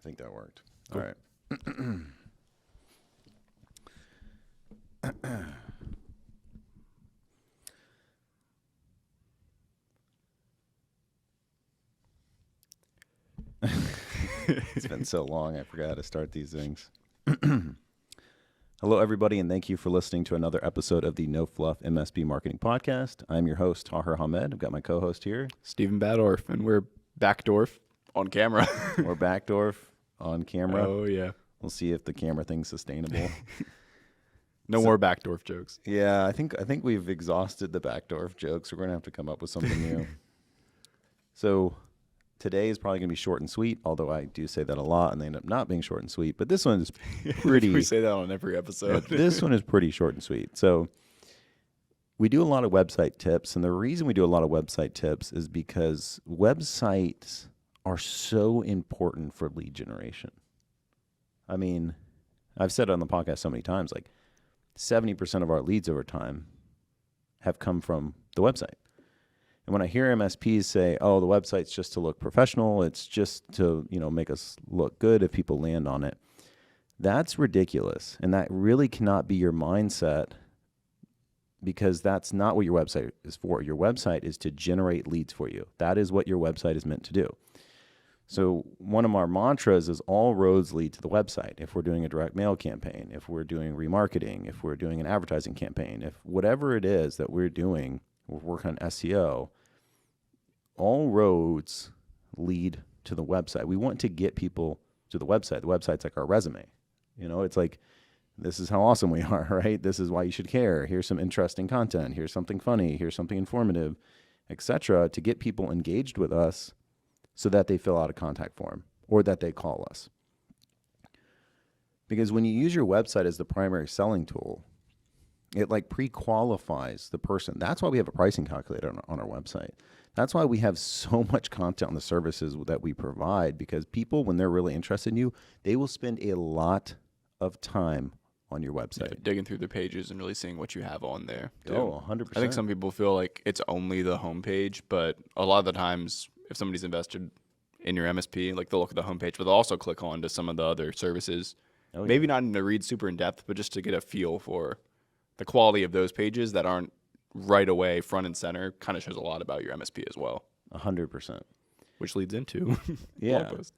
I think that worked. Cool. All right. It's been so long, I forgot how to start these things. Hello, everybody, and thank you for listening to another episode of the No Fluff MSP Marketing Podcast. I'm your host, Taher Hamid. I've got my co-host here. Stephen Badorf, and we're Backdorf on camera. Or Backdorf on camera. Oh, yeah. We'll see if the camera thing's sustainable. No more Backdorf jokes. Yeah, I think we've exhausted the Backdorf jokes. We're going to have to come up with something new. So today is probably going to be short and sweet, although I do say that a lot and they end up not being short and sweet. But this one is pretty... We say that on every episode. This one is pretty short and sweet. So we do a lot of website tips, and the reason we do a lot of website tips is because websites are so important for lead generation. I mean, I've said it on the podcast so many times, like 70% of our leads over time have come from the website. And when I hear MSPs say, oh, the website's just to look professional, it's just to, make us look good if people land on it, that's ridiculous. And that really cannot be your mindset, because that's not what your website is for. Your website is to generate leads for you. That is what your website is meant to do. So one of our mantras is all roads lead to the website. If we're doing a direct mail campaign, if we're doing remarketing, if we're doing an advertising campaign, if whatever it is that we're doing, we're working on SEO, all roads lead to the website. We want to get people to the website. The website's like our resume. It's like, this is how awesome we are, right? This is why you should care. Here's some interesting content. Here's something funny. Here's something informative, etc., to get people engaged with us so that they fill out a contact form or that they call us. Because when you use your website as the primary selling tool, it like pre-qualifies the person. That's why we have a pricing calculator on our website. That's why we have so much content on the services that we provide, because people, when they're really interested in you, they will spend a lot of time on your website. Yeah, digging through the pages and really seeing what you have on there, too. Oh, 100%. I think some people feel like it's only the homepage, but a lot of the times, if somebody's invested in your MSP, like they'll look at the homepage, but they'll also click on to some of the other services. Oh, Maybe not to read super in depth, but just to get a feel for the quality of those pages that aren't right away front and center. Kind of shows a lot about your MSP as well. 100%. Which leads into yeah. blog post.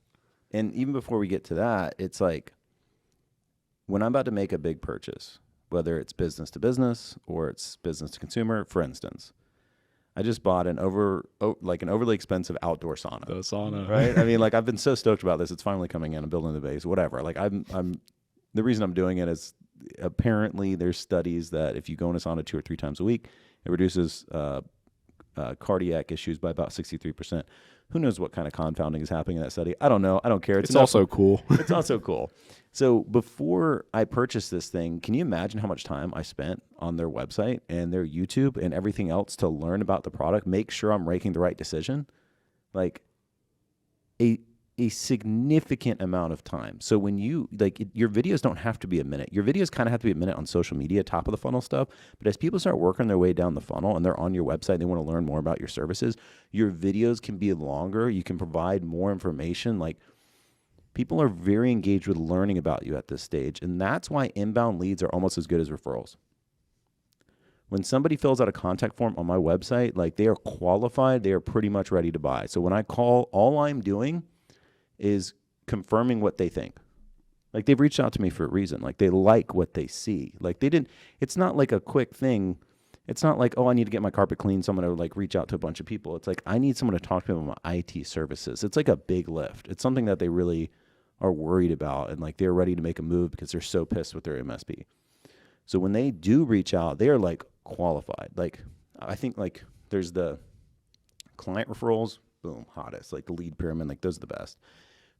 And even before we get to that, it's like when I'm about to make a big purchase, whether it's business to business or it's business to consumer, for instance, I just bought an overly expensive outdoor sauna. The sauna, right? I mean, like, I've been so stoked about this. It's finally coming in. I'm building the base, whatever. Like, I'm the reason I'm doing it is apparently there's studies that if you go in a sauna 2 or 3 times a week, it reduces cardiac issues by about 63%. Who knows what kind of confounding is happening in that study? I don't know. I don't care. It's also cool. It's also cool. So before I purchased this thing, can you imagine how much time I spent on their website and their YouTube and everything else to learn about the product, make sure I'm making the right decision? Like a significant amount of time. So when you, your videos don't have to be a minute. Your videos kind of have to be a minute on social media, top of the funnel stuff. But as people start working their way down the funnel and they're on your website, they want to learn more about your services, your videos can be longer. You can provide more information. Like, people are very engaged with learning about you at this stage. And that's why inbound leads are almost as good as referrals. When somebody fills out a contact form on my website, like, they are qualified, they are pretty much ready to buy. So when I call, all I'm doing is confirming what they think. Like, they've reached out to me for a reason. Like, they like what they see. Like, it's not like a quick thing. It's not like, oh, I need to get my carpet cleaned, so I'm going to reach out to a bunch of people. It's like, I need someone to talk to them about IT services. It's like a big lift. It's something that they really are worried about, and like, they're ready to make a move because they're so pissed with their MSP. So when they do reach out, they are like qualified. Like, I think like there's the client referrals, boom, hottest. Like the lead pyramid, like those are the best.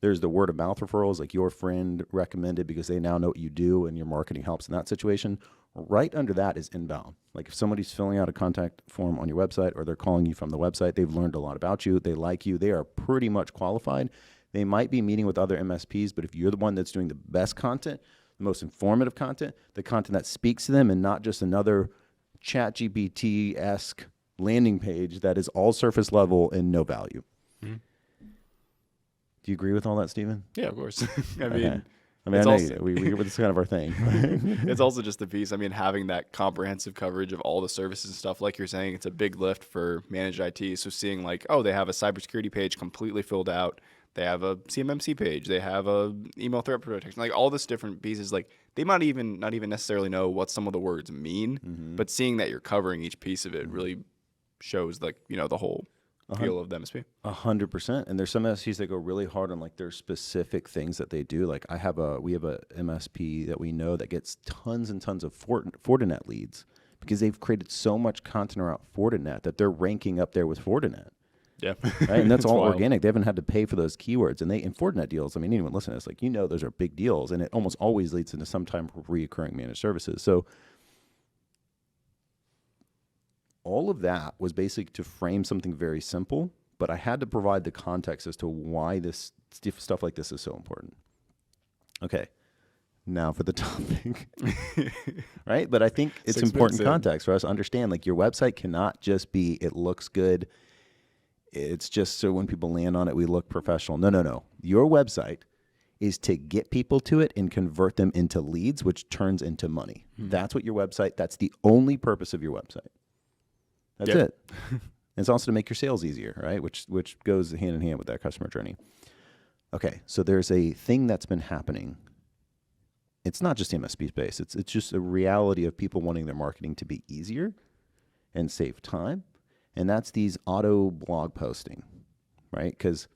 There's the word of mouth referrals, like your friend recommended because they now know what you do and your marketing helps in that situation. Right under that is inbound. Like, if somebody's filling out a contact form on your website or they're calling you from the website, they've learned a lot about you, they like you, they are pretty much qualified. They might be meeting with other MSPs, but if you're the one that's doing the best content, the most informative content, the content that speaks to them and not just another ChatGPT-esque landing page that is all surface level and no value. Mm-hmm. Do you agree with all that, Steven? Yeah, of course. I Okay. mean, I mean, I it's know also it's kind of our thing. it's also just the piece. I mean, having that comprehensive coverage of all the services and stuff, like you're saying, it's a big lift for managed IT. So seeing like, oh, they have a cybersecurity page completely filled out. They have a CMMC page. They have a email threat protection. Like all this different pieces. Like they might even not even necessarily know what some of the words mean, but seeing that you're covering each piece of it really shows like the whole feel of the MSP. 100%. And there's some MSPs that go really hard on like their specific things that they do. Like we have a MSP that we know that gets tons and tons of Fortinet leads because they've created so much content around Fortinet that they're ranking up there with Fortinet. Yeah. Right. And that's all wild. organic. They haven't had to pay for those keywords. And in Fortinet deals, I mean, anyone listening to this, like, those are big deals. And it almost always leads into some type of reoccurring managed services. So all of that was basically to frame something very simple, but I had to provide the context as to why this stuff like this is so important. Okay, now for the topic, right? But I think it's 6 important minutes in. context for us to understand, like your website cannot just be, it looks good. It's just so when people land on it, we look professional. No. Your website is to get people to it and convert them into leads, which turns into money. That's what your website, that's the only purpose of your website. That's it. It's also to make your sales easier, right? Which goes hand in hand with that customer journey. Okay, so there's a thing that's been happening. It's not just the MSP space. It's just a reality of people wanting their marketing to be easier and save time. And that's these auto blog posting, right? Because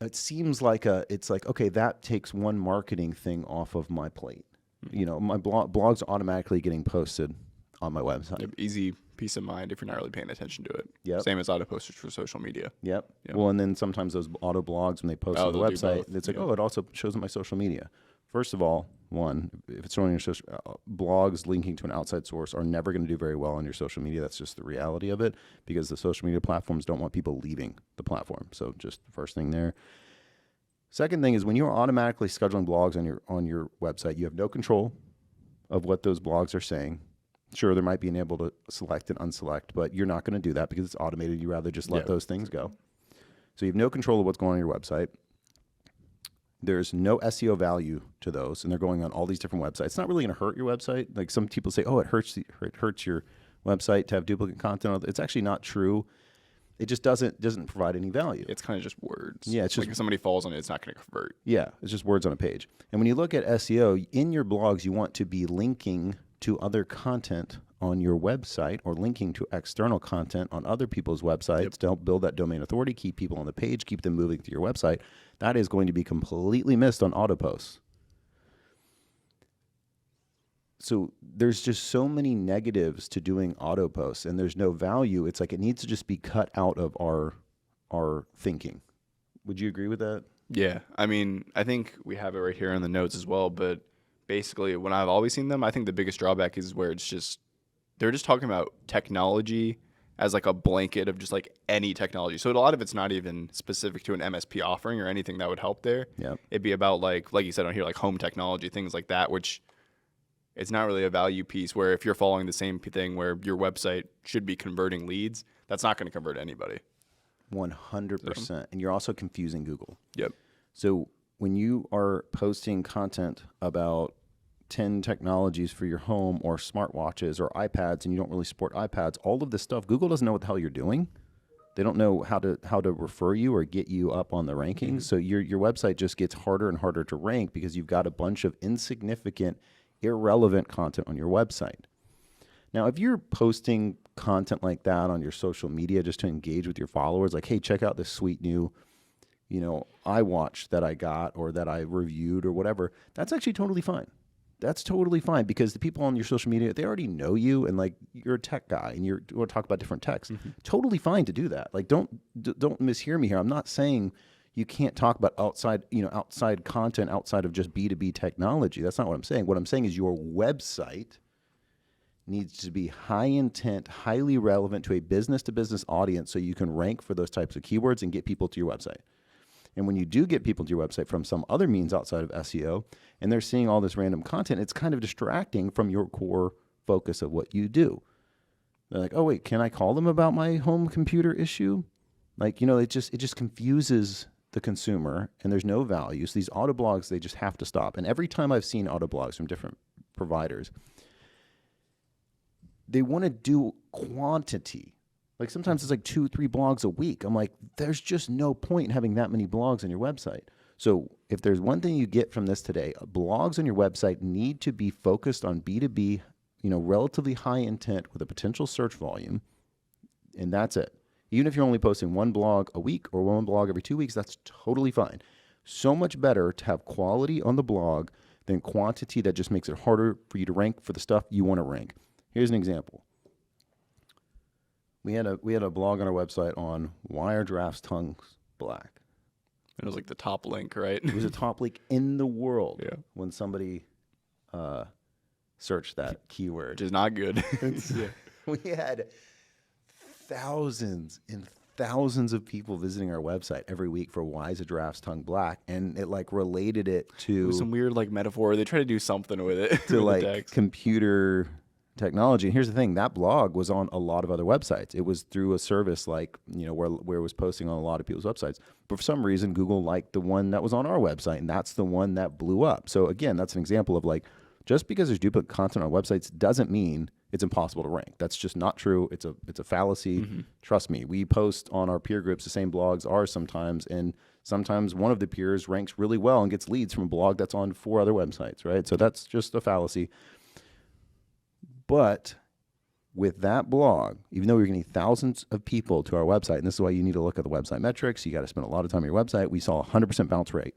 it seems like it's like, okay, that takes one marketing thing off of my plate. My blogs are automatically getting posted on my website. Easy peace of mind if you're not really paying attention to it. Yep. Same as Autopost for social media. Yep. Yep. Well, and then sometimes those auto blogs, when they post on the they'll do website, both. it's like, Yep. it also shows on my social media. First of all, if it's showing your blogs linking to an outside source are never going to do very well on your social media. That's just the reality of it because the social media platforms don't want people leaving the platform. So just the first thing there. Second thing is when you're automatically scheduling blogs on your website, you have no control of what those blogs are saying. Sure, there might be able to select and unselect, but you're not going to do that because it's automated. You rather just let those things go. So you have no control of what's going on your website. There's no SEO value to those, and they're going on all these different websites. It's not really going to hurt your website. Like some people say, oh, it hurts your website to have duplicate content. It's actually not true. It just doesn't provide any value. It's kind of just words. Yeah, it's like just- if somebody falls on it, it's not going to convert. Yeah, it's just words on a page. And when you look at SEO, in your blogs, you want to be linking to other content on your website or linking to external content on other people's websites to help build that domain authority, keep people on the page, keep them moving to your website. That is going to be completely missed on Autopost. So there's just so many negatives to doing Autopost, and there's no value. It's like it needs to just be cut out of our thinking. Would you agree with that? Yeah. I mean, I think we have it right here in the notes as well, but basically when I've always seen them, I think the biggest drawback is where they're just talking about technology as like a blanket of just like any technology. So a lot of it's not even specific to an MSP offering or anything that would help there. Yep. It'd be about like you said on here, like home technology, things like that, which it's not really a value piece where if you're following the same thing where your website should be converting leads, that's not going to convert anybody. 100%. And you're also confusing Google. Yep. So when you are posting content about 10 technologies for your home or smartwatches or iPads and you don't really support iPads, all of this stuff, Google doesn't know what the hell you're doing. They don't know how to refer you or get you up on the rankings. So your website just gets harder and harder to rank because you've got a bunch of insignificant, irrelevant content on your website. Now, if you're posting content like that on your social media just to engage with your followers, like, hey, check out this sweet new, iWatch that I got or that I reviewed or whatever, that's actually totally fine. That's totally fine because the people on your social media, they already know you and like you're a tech guy and you want to talk about different techs. Totally fine to do that. Like don't mishear me here. I'm not saying you can't talk about outside content outside of just B2B technology. That's not what I'm saying. What I'm saying is your website needs to be high intent, highly relevant to a business to business audience so you can rank for those types of keywords and get people to your website. And when you do get people to your website from some other means outside of SEO, and they're seeing all this random content, it's kind of distracting from your core focus of what you do. They're like, oh, wait, can I call them about my home computer issue? Like, it just confuses the consumer and there's no value. So these auto blogs, they just have to stop. And every time I've seen auto blogs from different providers, they want to do quantity. Like sometimes it's like 2-3 blogs a week. I'm like, there's just no point in having that many blogs on your website. So if there's one thing you get from this today, blogs on your website need to be focused on B2B, relatively high intent with a potential search volume. And that's it. Even if you're only posting one blog a week or one blog every 2 weeks, that's totally fine. So much better to have quality on the blog than quantity that just makes it harder for you to rank for the stuff you want to rank. Here's an example. We had a blog on our website on why are giraffes' tongues black. It was like the top link, right? It was a top link in the world when somebody searched that keyword. Which is not good. We had thousands and thousands of people visiting our website every week for why is a giraffe's tongue black, and it like related it to some weird like metaphor. They try to do something with it to with like computer technology. And here's the thing, that blog was on a lot of other websites. It was through a service like, where it was posting on a lot of people's websites. But for some reason, Google liked the one that was on our website, and that's the one that blew up. So again, that's an example of like, just because there's duplicate content on websites doesn't mean it's impossible to rank. That's just not true. It's a fallacy. Mm-hmm. Trust me. We post on our peer groups the same blogs are sometimes, and sometimes one of the peers ranks really well and gets leads from a blog that's on 4 other websites, right? So that's just a fallacy. But with that blog, even though we're getting thousands of people to our website, and this is why you need to look at the website metrics, you got to spend a lot of time on your website, we saw 100% bounce rate.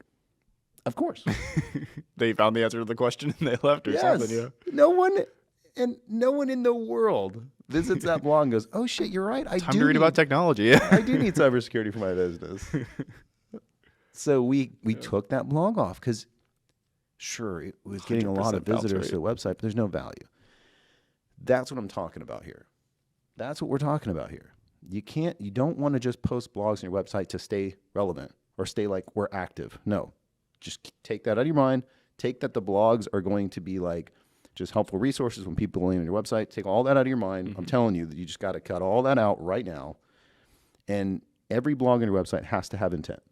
Of course. They found the answer to the question and they left or something. Yeah. No one in the world visits that blog and goes, oh shit, you're right. Time to read about technology. Yeah. I do need cybersecurity for my business. So we took that blog off because sure, it was getting a lot of visitors to the website, but there's no value. That's what I'm talking about here. That's what we're talking about here. You don't want to just post blogs on your website to stay relevant or stay like we're active. No, just take that out of your mind. Take that the blogs are going to be like just helpful resources when people land on your website. Take all that out of your mind. Mm-hmm. I'm telling you that you just got to cut all that out right now. And every blog on your website has to have intent.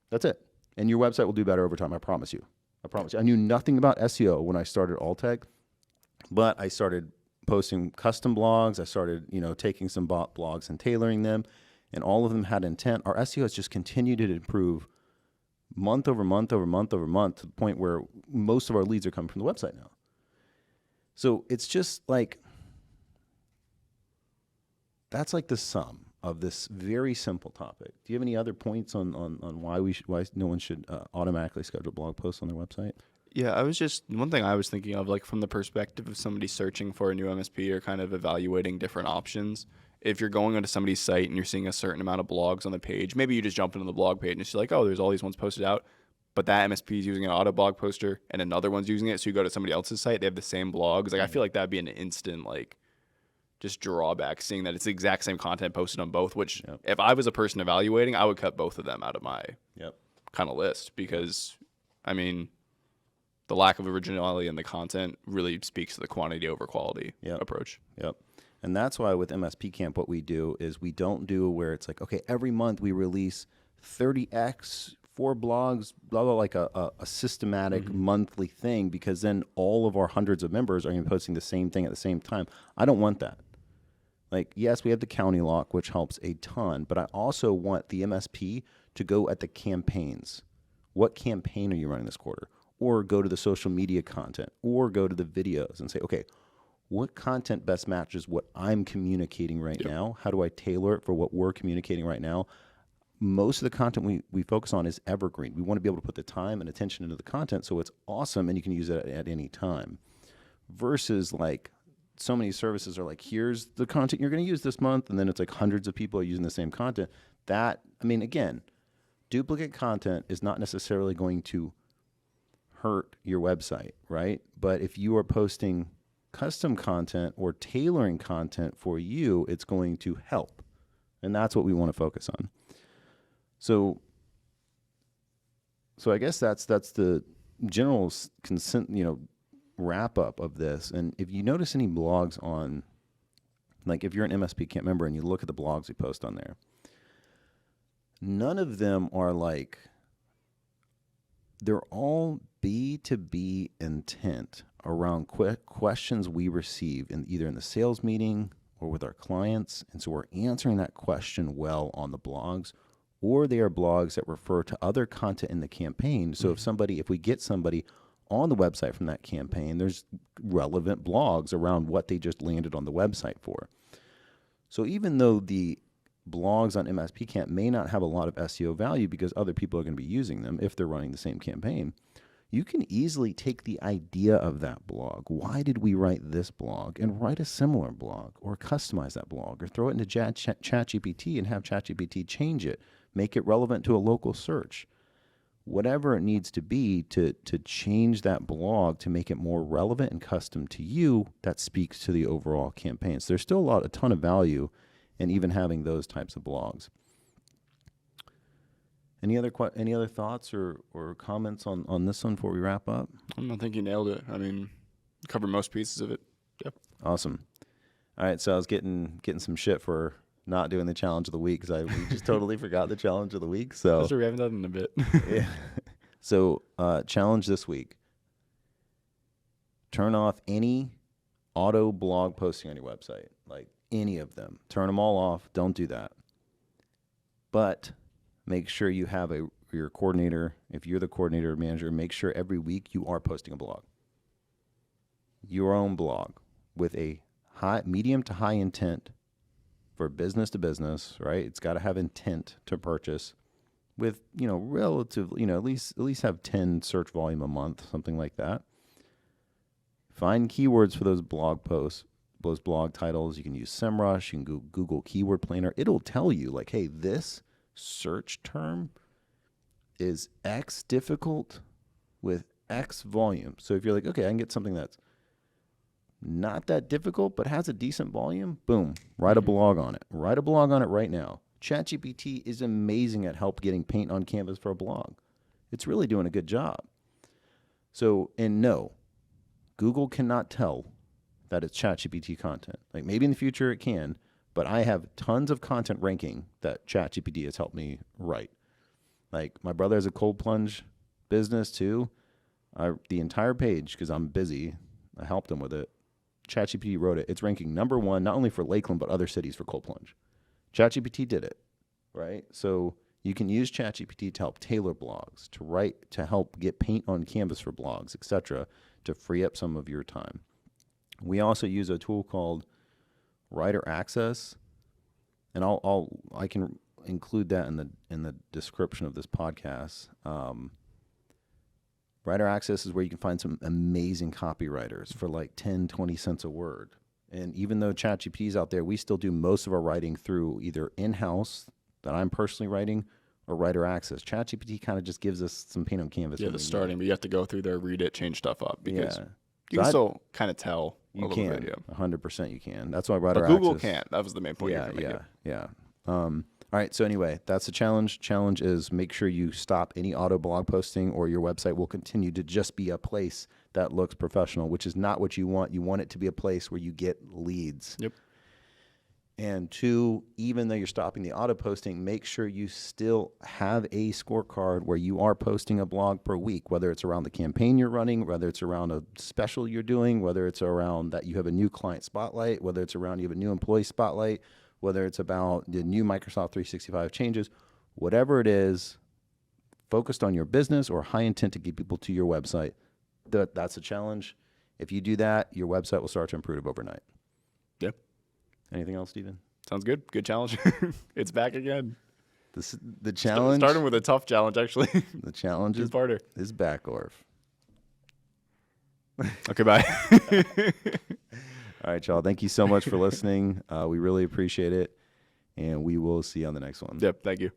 That's it. And your website will do better over time. I promise you. I knew nothing about SEO when I started Alltech, but I started posting custom blogs. I started, taking some bot blogs and tailoring them, and all of them had intent. Our SEO has just continued to improve month over month over month over month to the point where most of our leads are coming from the website now. So it's just like, that's like the sum of this very simple topic. Do you have any other points on why no one should automatically schedule blog posts on their website? Yeah, one thing I was thinking of, like from the perspective of somebody searching for a new MSP or kind of evaluating different options. If you're going onto somebody's site and you're seeing a certain amount of blogs on the page, maybe you just jump into the blog page and it's like, oh, there's all these ones posted out, but that MSP is using an auto blog poster and another one's using it. So you go to somebody else's site, they have the same blogs. Like I feel like that'd be an instant like just drawback, seeing that it's the exact same content posted on both, which if I was a person evaluating, I would cut both of them out of my kind of list because, I mean, the lack of originality in the content really speaks to the quantity over quality approach. Yep. And that's why with MSP Camp, what we do is we don't do where it's like, okay, every month we release 30x, 4 blogs, blah, blah, like a systematic monthly thing, because then all of our hundreds of members are going to be posting the same thing at the same time. I don't want that. Like, yes, we have the county lock, which helps a ton, but I also want the MSP to go at the campaigns. What campaign are you running this quarter? Or go to the social media content, or go to the videos and say, okay, what content best matches what I'm communicating right now? How do I tailor it for what we're communicating right now? Most of the content we focus on is evergreen. We want to be able to put the time and attention into the content so it's awesome and you can use it at any time. Versus like so many services are like, here's the content you're going to use this month, and then it's like hundreds of people are using the same content. That, I mean, again, duplicate content is not necessarily going to hurt your website, right? But if you are posting custom content or tailoring content for you, it's going to help. And that's what we want to focus on. So I guess that's the general consent, wrap up of this. And if you notice any blogs on, like if you're an MSP Camp member and you look at the blogs we post on there, none of them are like, they're all B2B intent around questions we receive either in the sales meeting or with our clients. And so we're answering that question well on the blogs, or they are blogs that refer to other content in the campaign. So if we get somebody on the website from that campaign, there's relevant blogs around what they just landed on the website for. So even though the blogs on MSP Camp may not have a lot of SEO value because other people are going to be using them if they're running the same campaign, you can easily take the idea of that blog. Why did we write this blog? And write a similar blog, or customize that blog, or throw it into ChatGPT and have ChatGPT change it, make it relevant to a local search. Whatever it needs to be to change that blog to make it more relevant and custom to you, that speaks to the overall campaign. So there's still a ton of value in even having those types of blogs. Any other thoughts or comments on this one before we wrap up? I think you nailed it. I mean, covered most pieces of it. Yep. Awesome. All right, so I was getting some shit for not doing the challenge of the week because we just totally forgot the challenge of the week. So that's what we haven't done in a bit. Yeah. So challenge this week: turn off any auto blog posting on your website, like any of them. Turn them all off. Don't do that. But make sure you have your coordinator. If you're the coordinator or manager, make sure every week you are posting a blog. Your own blog with a medium to high intent for business to business, right? It's got to have intent to purchase with, relatively, at least have 10 search volume a month, something like that. Find keywords for those blog posts, those blog titles. You can use SEMrush, you can Google Keyword Planner. It'll tell you like, hey, this search term is X difficult with X volume. So if you're like, okay, I can get something that's not that difficult but has a decent volume, boom, write a blog on it. Write a blog on it right now. ChatGPT is amazing at help getting paint on canvas for a blog. It's really doing a good job. So, and no, Google cannot tell that it's ChatGPT content. Like maybe in the future it can, but I have tons of content ranking that ChatGPT has helped me write. Like my brother has a cold plunge business too. The entire page, because I'm busy, I helped him with it. ChatGPT wrote it. It's ranking number 1, not only for Lakeland, but other cities for cold plunge. ChatGPT did it, right? So you can use ChatGPT to help tailor blogs, to help get paint on canvas for blogs, etc., to free up some of your time. We also use a tool called Writer Access, and I can include that in the description of this podcast. Writer Access is where you can find some amazing copywriters for like 10, 20 cents a word. And even though ChatGPT is out there, we still do most of our writing through either in-house that I'm personally writing or Writer Access. ChatGPT kind of just gives us some paint on canvas. Yeah, the starting, but you have to go through there, read it, change stuff up because you So can still kind of tell you a little can, bit. Yeah. 100% you can. That's why Writer But Access. Google can't. That was the main point. Yeah. All right, so anyway, that's the challenge. Challenge is make sure you stop any auto blog posting or your website will continue to just be a place that looks professional, which is not what you want. You want it to be a place where you get leads. Yep. And 2, even though you're stopping the auto posting, make sure you still have a scorecard where you are posting a blog per week, whether it's around the campaign you're running, whether it's around a special you're doing, whether it's around that you have a new client spotlight, whether it's around you have a new employee spotlight, whether it's about the new Microsoft 365 changes, whatever it is, focused on your business or high intent to get people to your website, that's a challenge. If you do that, your website will start to improve overnight. Yep. Anything else, Stephen? Sounds good. Good challenge. It's back again. The challenge. Starting with a tough challenge, actually. The challenge is back, Orf. Okay, bye. All right, y'all. Thank you so much for listening. We really appreciate it. And we will see you on the next one. Yep. Thank you.